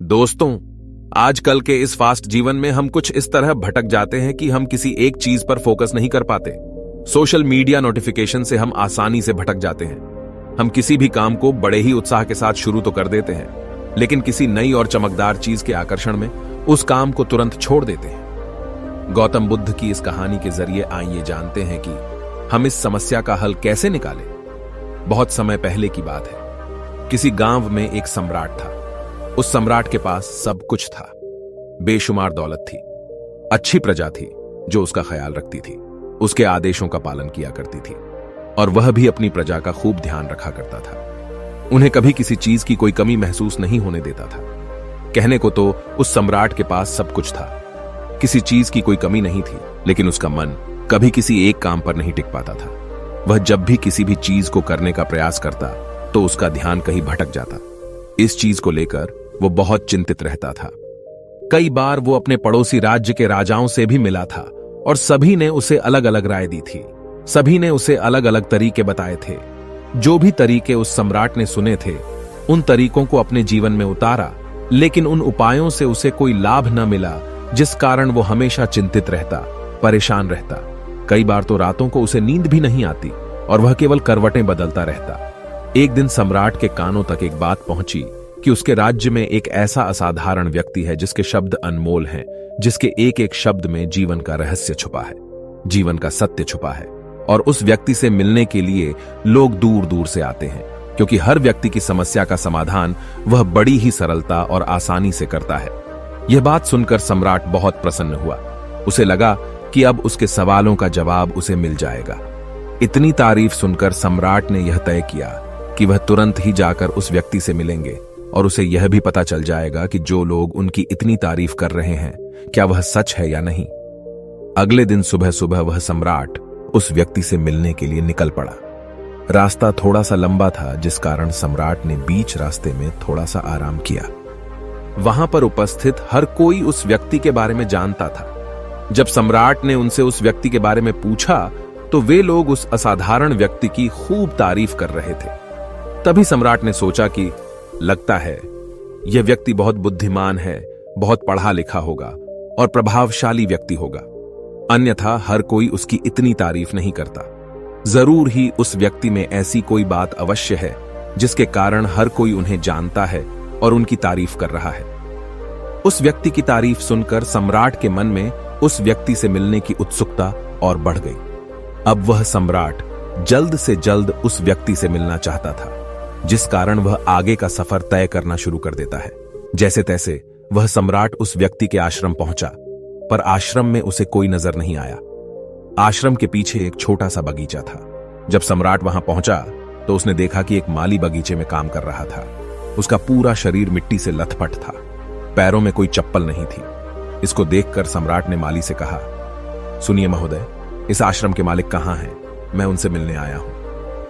दोस्तों, आजकल के इस फास्ट जीवन में हम कुछ इस तरह भटक जाते हैं कि हम किसी एक चीज पर फोकस नहीं कर पाते। सोशल मीडिया नोटिफिकेशन से हम आसानी से भटक जाते हैं। हम किसी भी काम को बड़े ही उत्साह के साथ शुरू तो कर देते हैं, लेकिन किसी नई और चमकदार चीज के आकर्षण में उस काम को तुरंत छोड़ देते हैं। गौतम बुद्ध की इस कहानी के जरिए आइए जानते हैं कि हम इस समस्या का हल कैसे निकालें। बहुत समय पहले की बात है। किसी गांव में एक सम्राट था। उस सम्राट के पास सब कुछ था। बेशुमार दौलत थी, अच्छी प्रजा थी जो उसका ख्याल रखती थी, उसके आदेशों का पालन किया करती थी, और वह भी अपनी प्रजा का खूब ध्यान रखा करता था। उन्हें कभी किसी चीज की कोई कमी महसूस नहीं होने देता था। कहने को तो उस सम्राट के पास सब कुछ था, किसी चीज की कोई कमी नहीं थी, लेकिन उसका मन कभी किसी एक काम पर नहीं टिक पाता था। वह जब भी किसी भी चीज को करने का प्रयास करता तो उसका ध्यान कहीं भटक जाता। इस चीज को लेकर वो बहुत चिंतित रहता था। कई बार वो अपने पड़ोसी राज्य के राजाओं से भी मिला था और सभी ने उसे अलग अलग राय दी थी। सभी ने उसे अलग अलग तरीके बताए थे। जो भी तरीके उस सम्राट ने सुने थे, उन तरीकों को अपने जीवन में उतारा, लेकिन उन उपायों से उसे कोई लाभ न मिला, जिस कारण वो हमेशा चिंतित रहता, परेशान रहता। कई बार तो रातों को उसे नींद भी नहीं आती और वह केवल करवटें बदलता रहता। एक दिन सम्राट के कानों तक एक बात पहुंची कि उसके राज्य में एक ऐसा असाधारण व्यक्ति है जिसके शब्द अनमोल हैं, जिसके एक एक शब्द में जीवन का रहस्य छुपा है, जीवन का सत्य छुपा है। और उस व्यक्ति से मिलने के लिए लोग दूर दूर से आते हैं, क्योंकि हर व्यक्ति की समस्या का समाधान वह बड़ी ही सरलता और आसानी से करता है। यह बात सुनकर सम्राट बहुत प्रसन्न हुआ। उसे लगा कि अब उसके सवालों का जवाब उसे मिल जाएगा। इतनी तारीफ सुनकर सम्राट ने यह तय किया कि वह तुरंत ही जाकर उस व्यक्ति से मिलेंगे और उसे यह भी पता चल जाएगा कि जो लोग उनकी इतनी तारीफ कर रहे हैं, क्या वह सच है या नहीं। अगले दिन सुबह सुबह वह सम्राट उस व्यक्ति से मिलने के लिए निकल पड़ा। रास्ता थोड़ा सा लंबा था, जिस कारण सम्राट ने बीच रास्ते में थोड़ा सा आराम किया। वहां पर उपस्थित हर कोई उस व्यक्ति के बारे में जानता था। जब सम्राट ने उनसे उस व्यक्ति के बारे में पूछा तो वे लोग उस असाधारण व्यक्ति की खूब तारीफ कर रहे थे। तभी सम्राट ने सोचा कि लगता है यह व्यक्ति बहुत बुद्धिमान है, बहुत पढ़ा लिखा होगा और प्रभावशाली व्यक्ति होगा, अन्यथा हर कोई उसकी इतनी तारीफ नहीं करता। जरूर ही उस व्यक्ति में ऐसी कोई बात अवश्य है जिसके कारण हर कोई उन्हें जानता है और उनकी तारीफ कर रहा है। उस व्यक्ति की तारीफ सुनकर सम्राट के मन में उस व्यक्ति से मिलने की उत्सुकता और बढ़ गई। अब वह सम्राट जल्द से जल्द उस व्यक्ति से मिलना चाहता था, जिस कारण वह आगे का सफर तय करना शुरू कर देता है। जैसे तैसे वह सम्राट उस व्यक्ति के आश्रम पहुंचा, पर आश्रम में उसे कोई नजर नहीं आया। आश्रम के पीछे एक छोटा सा बगीचा था। जब सम्राट वहां पहुंचा तो उसने देखा कि एक माली बगीचे में काम कर रहा था। उसका पूरा शरीर मिट्टी से लथपथ था, पैरों में कोई चप्पल नहीं थी। इसको देखकर सम्राट ने माली से कहा, सुनिए महोदय, इस आश्रम के मालिक कहां हैं? मैं उनसे मिलने आया हूं।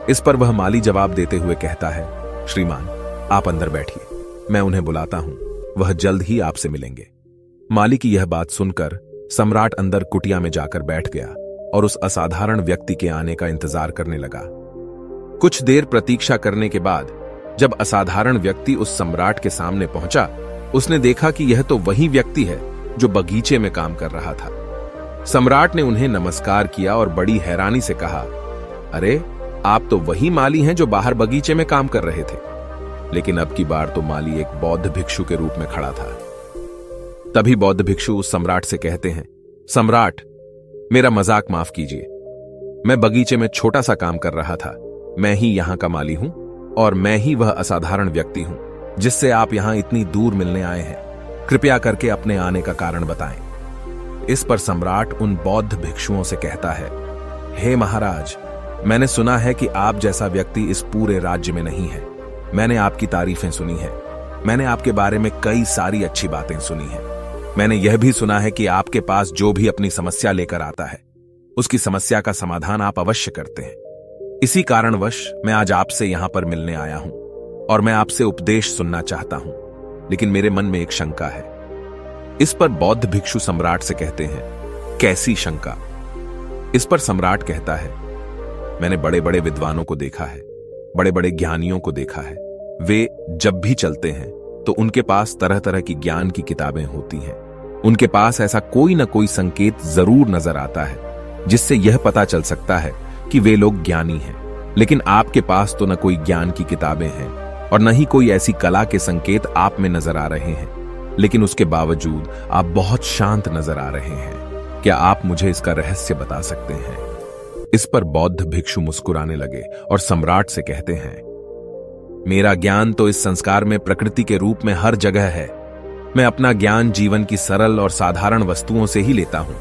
इस पर वह माली जवाब देते हुए कहता है, श्रीमान, आप अंदर बैठिए, मैं उन्हें बुलाता हूं, वह जल्द ही आपसे मिलेंगे। माली की यह बात सुनकर सम्राट अंदर कुटिया में जाकर बैठ गया और उस असाधारण व्यक्ति के आने का इंतजार करने लगा। कुछ देर प्रतीक्षा करने के बाद जब असाधारण व्यक्ति उस सम्राट के सामने पहुंचा, उसने देखा कि यह तो वही व्यक्ति है जो बगीचे में काम कर रहा था। सम्राट ने उन्हें नमस्कार किया और बड़ी हैरानी से कहा, अरे, आप तो वही माली हैं जो बाहर बगीचे में काम कर रहे थे। लेकिन अब की बार तो माली एक बौद्ध भिक्षु के रूप में खड़ा था। तभी बौद्ध भिक्षु उस सम्राट से कहते हैं, सम्राट, मेरा मजाक माफ कीजिए। मैं बगीचे में छोटा सा काम कर रहा था। मैं ही यहां का माली हूं और मैं ही वह असाधारण व्यक्ति हूं जिससे आप यहां इतनी दूर मिलने आए हैं। कृपया करके अपने आने का कारण बताएं। इस पर सम्राट उन बौद्ध भिक्षुओं से कहता है, हे महाराज, मैंने सुना है कि आप जैसा व्यक्ति इस पूरे राज्य में नहीं है। मैंने आपकी तारीफें सुनी है। मैंने आपके बारे में कई सारी अच्छी बातें सुनी हैं। मैंने यह भी सुना है कि आपके पास जो भी अपनी समस्या लेकर आता है, उसकी समस्या का समाधान आप अवश्य करते हैं। इसी कारणवश मैं आज आपसे यहां पर मिलने आया हूं और मैं आपसे उपदेश सुनना चाहता हूं, लेकिन मेरे मन में एक शंका है। इस पर बौद्ध भिक्षु सम्राट से कहते हैं, कैसी शंका? इस पर सम्राट कहता है, मैंने बड़े बड़े विद्वानों को देखा है, बड़े बड़े ज्ञानियों को देखा है। वे जब भी चलते हैं तो उनके पास तरह तरह की ज्ञान की किताबें होती हैं। उनके पास ऐसा कोई न कोई संकेत जरूर नजर आता है जिससे यह पता चल सकता है कि वे लोग ज्ञानी हैं। लेकिन आपके पास तो न कोई ज्ञान की किताबें हैं और न ही कोई ऐसी कला के संकेत आप में नजर आ रहे हैं, लेकिन उसके बावजूद आप बहुत शांत नजर आ रहे हैं। क्या आप मुझे इसका रहस्य बता सकते हैं? इस पर बौद्ध भिक्षु मुस्कुराने लगे और सम्राट से कहते हैं, मेरा ज्ञान तो इस संस्कार में प्रकृति के रूप में हर जगह है। मैं अपना ज्ञान जीवन की सरल और साधारण वस्तुओं से ही लेता हूं।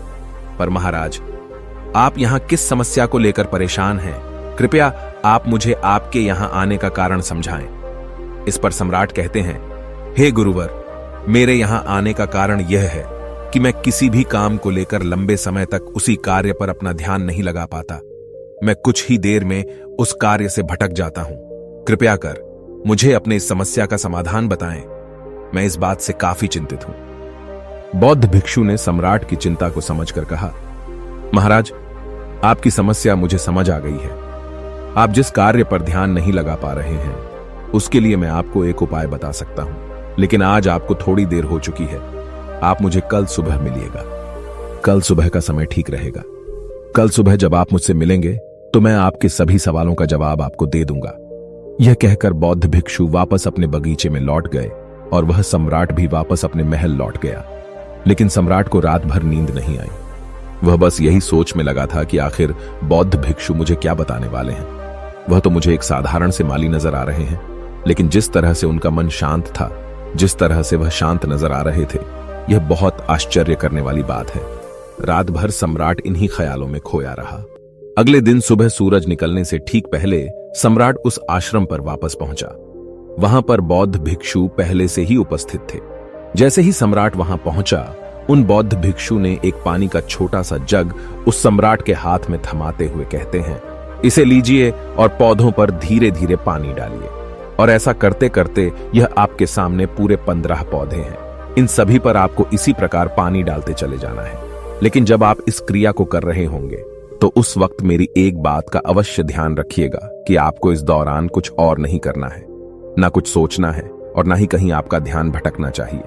पर महाराज, आप यहां किस समस्या को लेकर परेशान हैं? कृपया आप मुझे आपके यहां आने का कारण समझाएं। इस पर सम्राट कहते हैं, हे गुरुवर, मेरे यहां आने का कारण यह है कि मैं किसी भी काम को लेकर लंबे समय तक उसी कार्य पर अपना ध्यान नहीं लगा पाता। मैं कुछ ही देर में उस कार्य से भटक जाता हूं। कृपया कर मुझे अपने इस समस्या का समाधान बताएं। मैं इस बात से काफी चिंतित हूं। बौद्ध भिक्षु ने सम्राट की चिंता को समझकर कहा, महाराज, आपकी समस्या मुझे समझ आ गई है। आप जिस कार्य पर ध्यान नहीं लगा पा रहे हैं उसके लिए मैं आपको एक उपाय बता सकता हूं, लेकिन आज आपको थोड़ी देर हो चुकी है। आप मुझे कल सुबह मिलिएगा। कल सुबह का समय ठीक रहेगा। कल सुबह जब आप मुझसे मिलेंगे तो मैं आपके सभी सवालों का जवाब आपको दे दूंगा। यह कहकर बौद्ध भिक्षु वापस अपने बगीचे में लौट गए और वह सम्राट भी वापस अपने महल लौट गया। लेकिन सम्राट को रात भर नींद नहीं आई। वह बस यही सोच में लगा था कि आखिर बौद्ध भिक्षु मुझे क्या बताने वाले हैं। वह तो मुझे एक साधारण से माली नजर आ रहे हैं, लेकिन जिस तरह से उनका मन शांत था, जिस तरह से वह शांत नजर आ रहे थे, यह बहुत आश्चर्य करने वाली बात है। रात भर सम्राट इन्हीं ख्यालों में खोया रहा। अगले दिन सुबह सूरज निकलने से ठीक पहले सम्राट उस आश्रम पर वापस पहुंचा। वहां पर बौद्ध भिक्षु पहले से ही उपस्थित थे। जैसे ही सम्राट वहां पहुंचा, उन बौद्ध भिक्षु ने एक पानी का छोटा सा जग उस सम्राट के हाथ में थमाते हुए कहते हैं, इसे लीजिए और पौधों पर धीरे धीरे पानी डालिए। और ऐसा करते करते यह आपके सामने पूरे 15 पौधे हैं। इन सभी पर आपको इसी प्रकार पानी डालते चले जाना है। लेकिन जब आप इस क्रिया को कर रहे होंगे तो उस वक्त मेरी एक बात का अवश्य ध्यान रखिएगा कि आपको इस दौरान कुछ और नहीं करना है, ना कुछ सोचना है और ना ही कहीं आपका ध्यान भटकना चाहिए।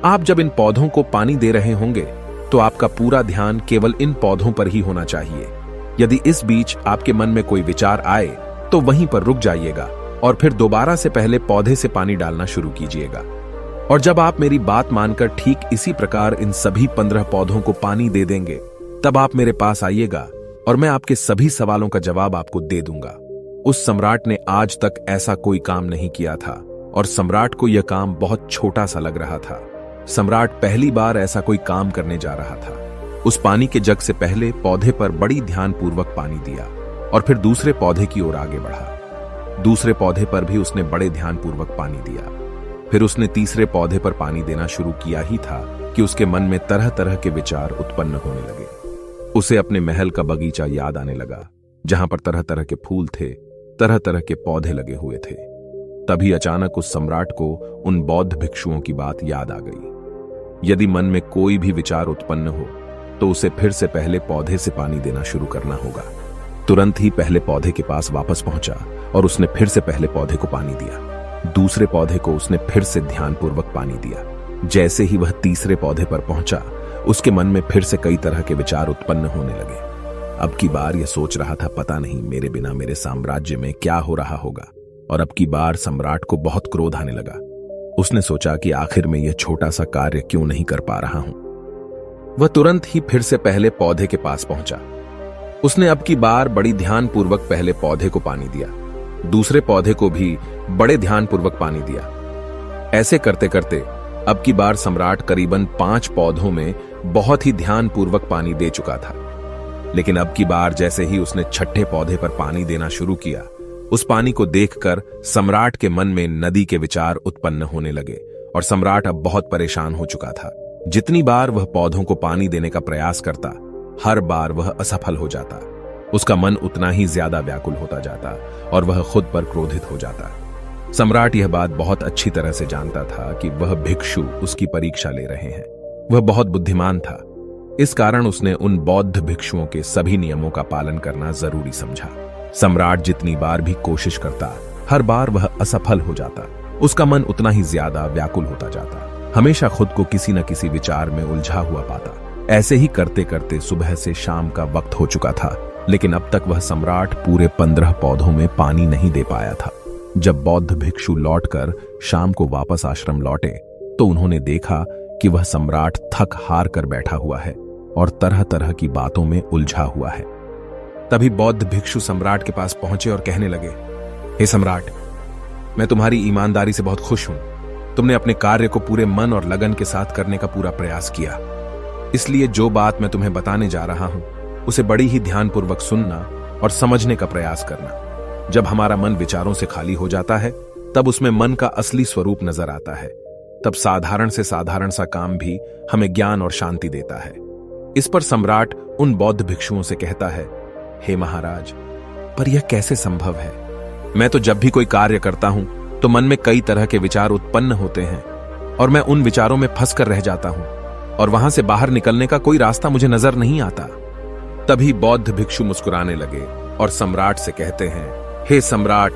आप जब इन पौधों को पानी दे रहे होंगे तो आपका पूरा ध्यान केवल इन पौधों पर ही होना चाहिए। यदि इस बीच आपके मन में कोई विचार आए तो वहीं पर रुक जाइएगा और फिर दोबारा से पहले पौधे से पानी डालना शुरू कीजिएगा। और जब आप मेरी बात मानकर ठीक इसी प्रकार इन सभी 15 पौधों को पानी दे देंगे, तब आप मेरे पास आइएगा और मैं आपके सभी सवालों का जवाब आपको दे दूंगा। उस सम्राट ने आज तक ऐसा कोई काम नहीं किया था और सम्राट को यह काम बहुत छोटा सा लग रहा था। सम्राट पहली बार ऐसा कोई काम करने जा रहा था। उस पानी के जग से पहले पौधे पर बड़ी ध्यानपूर्वक पानी दिया और फिर दूसरे पौधे की ओर आगे बढ़ा। दूसरे पौधे पर भी उसने बड़े ध्यानपूर्वक पानी दिया। फिर उसने तीसरे पौधे पर पानी देना शुरू किया ही था कि उसके मन में तरह तरह के विचार उत्पन्न होने लगे। उसे अपने महल का बगीचा याद आने लगा, जहां पर तरह तरह के फूल थे, तरह तरह के पौधे लगे हुए थे। तभी अचानक उस सम्राट को उन बौद्ध भिक्षुओं की बात याद आ गई। यदि मन में कोई भी विचार उत्पन्न हो तो उसे फिर से पहले पौधे से पानी देना शुरू करना होगा। तुरंत ही पहले पौधे के पास वापस पहुंचा और उसने फिर से पहले पौधे को पानी दिया। दूसरे पौधे को उसने फिर से ध्यानपूर्वक पानी दिया। जैसे ही वह तीसरे पौधे पर पहुंचा, उसके मन में फिर से कई तरह के विचार उत्पन्न होने लगे। अब की बार यह सोच रहा था, पता नहीं मेरे बिना मेरे साम्राज्य में क्या हो रहा होगा। और अब की बार सम्राट को बहुत क्रोध आने लगा। उसने सोचा कि आखिर में यह छोटा सा कार्य क्यों नहीं कर पा रहा हूं। वह तुरंत ही फिर से पहले पौधे के पास पहुंचा। उसने अब की बार बड़ी ध्यानपूर्वक पहले पौधे को पानी दिया, दूसरे पौधे को भी बड़े ध्यानपूर्वक पानी दिया। ऐसे करते करते अब की बार सम्राट करीबन 5 पौधों में बहुत ही ध्यानपूर्वक पानी दे चुका था। लेकिन अब की बार जैसे ही उसने छठे पौधे पर पानी देना शुरू किया, उस पानी को देखकर सम्राट के मन में नदी के विचार उत्पन्न होने लगे और सम्राट अब बहुत परेशान हो चुका था। जितनी बार वह पौधों को पानी देने का प्रयास करता, हर बार वह असफल हो जाता। उसका मन उतना ही ज्यादा व्याकुल होता जाता और वह खुद पर क्रोधित हो जाता। सम्राट यह बात बहुत अच्छी तरह से जानता था कि वह भिक्षु उसकी परीक्षा ले रहे हैं। वह बहुत बुद्धिमान था, इस कारण उसने उन बौद्ध भिक्षुओं के सभी नियमों का पालन करना जरूरी समझा। सम्राट जितनी बार भी कोशिश करता, हर बार वह असफल हो जाता। उसका मन उतना ही ज्यादा व्याकुल होता जाता, हमेशा खुद को किसी न किसी विचार में उलझा हुआ पाता। ऐसे ही करते करते सुबह से शाम का वक्त हो चुका था, लेकिन अब तक वह सम्राट पूरे 15 पौधों में पानी नहीं दे पाया था। जब बौद्ध भिक्षु लौटकर शाम को वापस आश्रम लौटे तो उन्होंने देखा कि वह सम्राट थक हार कर बैठा हुआ है और तरह तरह की बातों में उलझा हुआ है। तभी बौद्ध भिक्षु सम्राट के पास पहुंचे और कहने लगे, हे सम्राट, मैं तुम्हारी ईमानदारी से बहुत खुश हूं। तुमने अपने कार्य को पूरे मन और लगन के साथ करने का पूरा प्रयास किया, इसलिए जो बात मैं तुम्हें बताने जा रहा हूं उसे बड़ी ही ध्यानपूर्वक सुनना और समझने का प्रयास करना। जब हमारा मन विचारों से खाली हो जाता है तब उसमें मन का असली स्वरूप नजर आता है। तब साधारण से साधारण सा काम भी हमें ज्ञान और शांति देता है। इस पर सम्राट उन बौद्ध भिक्षुओं से कहता है, हे महाराज, पर यह कैसे संभव है? मैं तो जब भी कोई कार्य करता हूं तो मन में कई तरह के विचार उत्पन्न होते हैं और मैं उन विचारों में फंस कर रह जाता हूं और वहां से बाहर निकलने का कोई रास्ता मुझे नजर नहीं आता। तभी बौद्ध भिक्षु मुस्कुराने लगे और सम्राट से कहते हैं, हे सम्राट,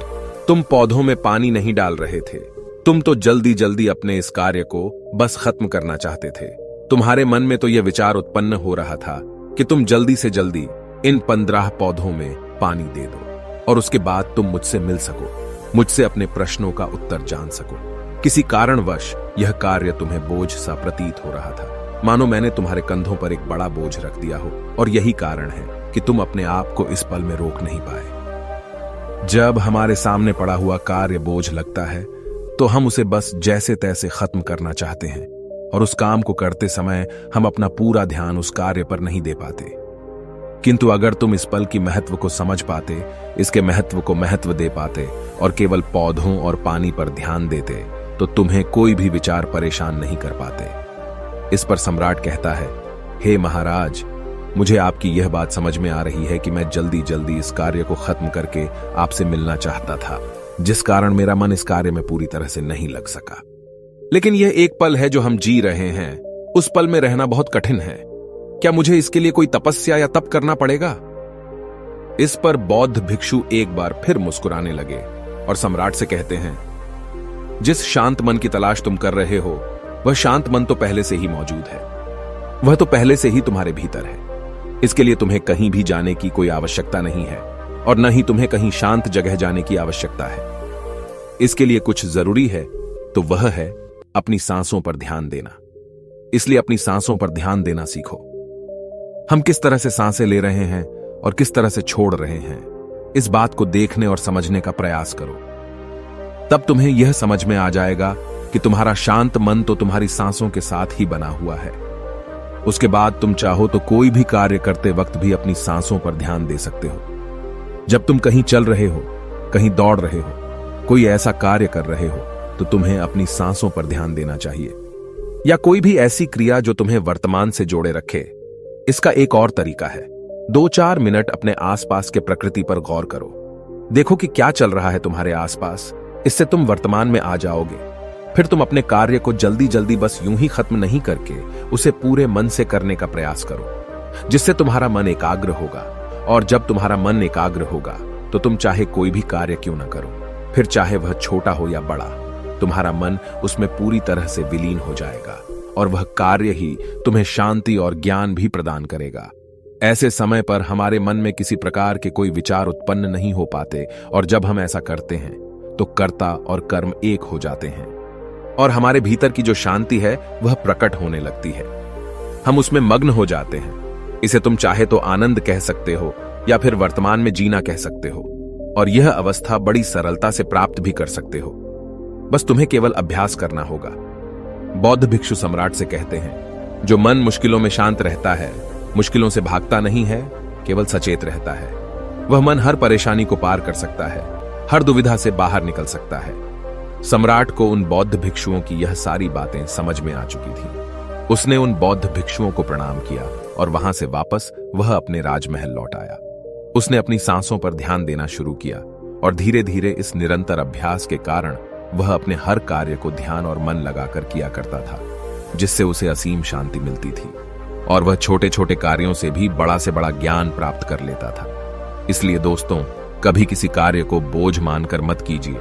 तुम पौधों में पानी नहीं डाल रहे थे, तुम तो जल्दी जल्दी अपने इस कार्य को बस खत्म करना चाहते थे। तुम्हारे मन में तो यह विचार उत्पन्न हो रहा था कि तुम जल्दी से जल्दी इन 15 पौधों में पानी दे दो और उसके बाद तुम मुझसे मिल सको, मुझसे अपने प्रश्नों का उत्तर जान सको। किसी कारणवश यह कार्य तुम्हें बोझ सा प्रतीत हो रहा था, मानो मैंने तुम्हारे कंधों पर एक बड़ा बोझ रख दिया हो, और यही कारण है कि तुम अपने आप को इस पल में रोक नहीं पाए। जब हमारे सामने पड़ा हुआ कार्य बोझ लगता है तो हम उसे बस जैसे तैसे खत्म करना चाहते हैं और उस काम को करते समय हम अपना पूरा ध्यान उस कार्य पर नहीं दे पाते। किंतु अगर तुम इस पल की महत्व को समझ पाते, इसके महत्व को महत्व दे पाते और केवल पौधों और पानी पर ध्यान देते तो तुम्हें कोई भी विचार परेशान नहीं कर पाते। इस पर सम्राट कहता है, हे महाराज, मुझे आपकी यह बात समझ में आ रही है कि मैं जल्दी जल्दी इस कार्य को खत्म करके आपसे मिलना चाहता था, जिस कारण मेरा मन इस कार्य में पूरी तरह से नहीं लग सका। लेकिन यह एक पल है जो हम जी रहे हैं, उस पल में रहना बहुत कठिन है। क्या मुझे इसके लिए कोई तपस्या या तप करना पड़ेगा? इस पर बौद्ध भिक्षु एक बार फिर मुस्कुराने लगे और सम्राट से कहते हैं, जिस शांत मन की तलाश तुम कर रहे हो वह शांत मन तो पहले से ही मौजूद है, वह तो पहले से ही तुम्हारे भीतर है। इसके लिए तुम्हें कहीं भी जाने की कोई आवश्यकता नहीं है और न ही तुम्हें कहीं शांत जगह जाने की आवश्यकता है। इसके लिए कुछ जरूरी है तो वह है अपनी सांसों पर ध्यान देना। इसलिए अपनी सांसों पर ध्यान देना सीखो। हम किस तरह से सांसें ले रहे हैं और किस तरह से छोड़ रहे हैं, इस बात को देखने और समझने का प्रयास करो। तब तुम्हें यह समझ में आ जाएगा कि तुम्हारा शांत मन तो तुम्हारी सांसों के साथ ही बना हुआ है। उसके बाद तुम चाहो तो कोई भी कार्य करते वक्त भी अपनी सांसों पर ध्यान दे सकते हो। जब तुम कहीं चल रहे हो, कहीं दौड़ रहे हो, कोई ऐसा कार्य कर रहे हो तो तुम्हें अपनी सांसों पर ध्यान देना चाहिए, या कोई भी ऐसी क्रिया जो तुम्हें वर्तमान से जोड़े रखे। इसका एक और तरीका है, 2-4 मिनट अपने आसपास के प्रकृति पर गौर करो। देखो कि क्या चल रहा है तुम्हारे आसपास। इससे तुम वर्तमान में आ जाओगे। फिर तुम अपने कार्य को जल्दी जल्दी बस यूं ही खत्म नहीं करके उसे पूरे मन से करने का प्रयास करो, जिससे तुम्हारा मन एकाग्र होगा। और जब तुम्हारा मन एकाग्र होगा तो तुम चाहे कोई भी कार्य क्यों ना करो, फिर चाहे वह छोटा हो या बड़ा, तुम्हारा मन उसमें पूरी तरह से विलीन हो जाएगा और वह कार्य ही तुम्हें शांति और ज्ञान भी प्रदान करेगा। ऐसे समय पर हमारे मन में किसी प्रकार के कोई विचार उत्पन्न नहीं हो पाते, और जब हम ऐसा करते हैं तो कर्ता और कर्म एक हो जाते हैं और हमारे भीतर की जो शांति है वह प्रकट होने लगती है। हम उसमें मग्न हो जाते हैं। इसे तुम चाहे तो आनंद कह सकते हो या फिर वर्तमान में जीना कह सकते हो, और यह अवस्था बड़ी सरलता से प्राप्त भी कर सकते हो। बस तुम्हें केवल अभ्यास करना होगा। बौद्ध भिक्षु सम्राट से कहते हैं, जो मन मुश्किलों में शांत रहता है, मुश्किलों से भागता नहीं है, केवल सचेत रहता है, वह मन हर परेशानी को पार कर सकता है, हर दुविधा से बाहर निकल सकता है। सम्राट को उन बौद्ध भिक्षुओं की यह सारी बातें समझ में आ चुकी थी। उसने उन बौद्ध भिक्षुओं को प्रणाम किया और वहां से वापस वह अपने राजमहल लौट आया। उसने अपनी सांसों पर ध्यान देना शुरू किया और धीरे धीरे इस निरंतर अभ्यास के कारण वह अपने हर कार्य को ध्यान और मन लगाकर किया करता था, जिससे उसे असीम शांति मिलती थी और वह छोटे छोटे कार्यों से भी बड़ा से बड़ा ज्ञान प्राप्त कर लेता था। इसलिए दोस्तों, कभी किसी कार्य को बोझ मानकर मत कीजिए।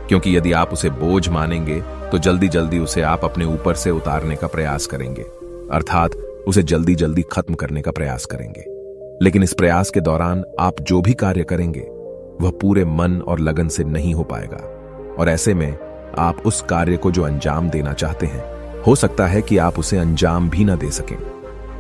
क्योंकि यदि आप उसे बोझ मानेंगे तो जल्दी जल्दी उसे आप अपने ऊपर से उतारने का प्रयास करेंगे, अर्थात उसे जल्दी जल्दी खत्म करने का प्रयास करेंगे। लेकिन इस प्रयास के दौरान आप जो भी कार्य करेंगे वह पूरे मन और लगन से नहीं हो पाएगा, और ऐसे में आप उस कार्य को जो अंजाम देना चाहते हैं, हो सकता है कि आप उसे अंजाम भी न दे सकें,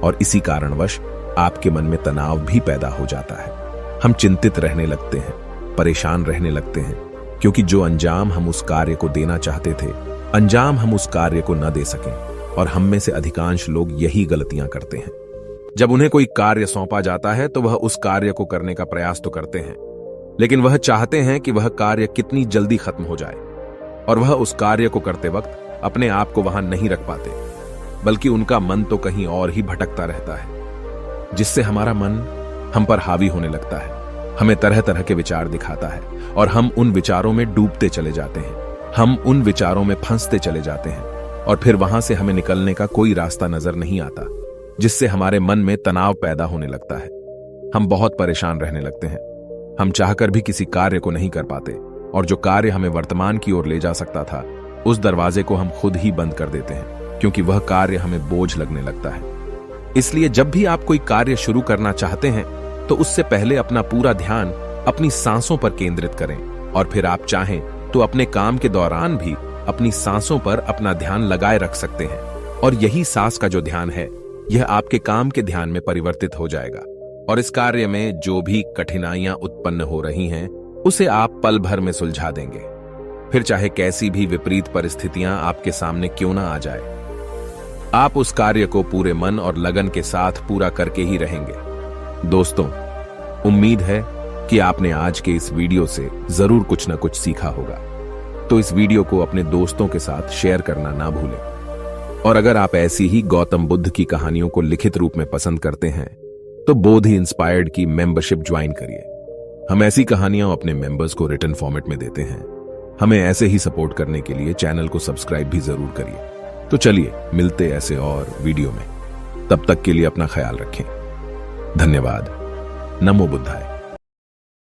और इसी कारणवश आपके मन में तनाव भी पैदा हो जाता है। हम चिंतित रहने लगते हैं, परेशान रहने लगते हैं, क्योंकि जो अंजाम हम उस कार्य को देना चाहते थे, अंजाम हम उस कार्य को न दे सकें। और हम में से अधिकांश लोग यही गलतियां करते हैं। जब उन्हें कोई कार्य सौंपा जाता है तो वह उस कार्य को करने का प्रयास तो करते हैं, लेकिन वह चाहते हैं कि वह कार्य कितनी जल्दी खत्म हो जाए, और वह उस कार्य को करते वक्त अपने आप को वहां नहीं रख पाते, बल्कि उनका मन तो कहीं और ही भटकता रहता है, जिससे हमारा मन हम पर हावी होने लगता है, हमें तरह तरह के विचार दिखाता है, और हम उन विचारों में डूबते चले जाते हैं, हम उन विचारों में फंसते चले जाते हैं, और फिर वहां से हमें निकलने का कोई रास्ता नजर नहीं आता, जिससे हमारे मन में तनाव पैदा होने लगता है। हम बहुत परेशान रहने लगते हैं, हम चाहकर भी किसी कार्य को नहीं कर पाते, और जो कार्य हमें वर्तमान की ओर ले जा सकता था, उस दरवाजे को हम खुद ही बंद कर देते हैं, क्योंकि वह कार्य हमें बोझ लगने लगता है। इसलिए जब भी आप कोई कार्य शुरू करना चाहते हैं तो उससे पहले अपना पूरा ध्यान अपनी सांसों पर केंद्रित करें, और फिर आप चाहें तो अपने काम के दौरान भी अपनी सांसों पर अपना ध्यान लगाए रख सकते हैं, और यही सांस का जो ध्यान है, यह आपके काम के ध्यान में परिवर्तित हो जाएगा, और इस कार्य में जो भी कठिनाइयां उत्पन्न हो रही हैं उसे आप पल भर में सुलझा देंगे, फिर चाहे कैसी भी विपरीत परिस्थितियां आपके सामने क्यों ना आ जाए। आप उस कार्य को पूरे मन और लगन के साथ पूरा करके ही रहेंगे। दोस्तों, उम्मीद है कि आपने आज के इस वीडियो से जरूर कुछ न कुछ सीखा होगा, तो इस वीडियो को अपने दोस्तों के साथ शेयर करना ना भूलें। और अगर आप ऐसी ही गौतम बुद्ध की कहानियों को लिखित रूप में पसंद करते हैं तो बोधि इंस्पायर्ड की मेंबरशिप ज्वाइन करिए। हम ऐसी कहानियां अपने मेंबर्स को रिटन फॉर्मेट में देते हैं। हमें ऐसे ही सपोर्ट करने के लिए चैनल को सब्सक्राइब भी जरूर करिए। तो चलिए मिलते ऐसे और वीडियो में, तब तक के लिए अपना ख्याल रखें। धन्यवाद। नमो बुद्धाय।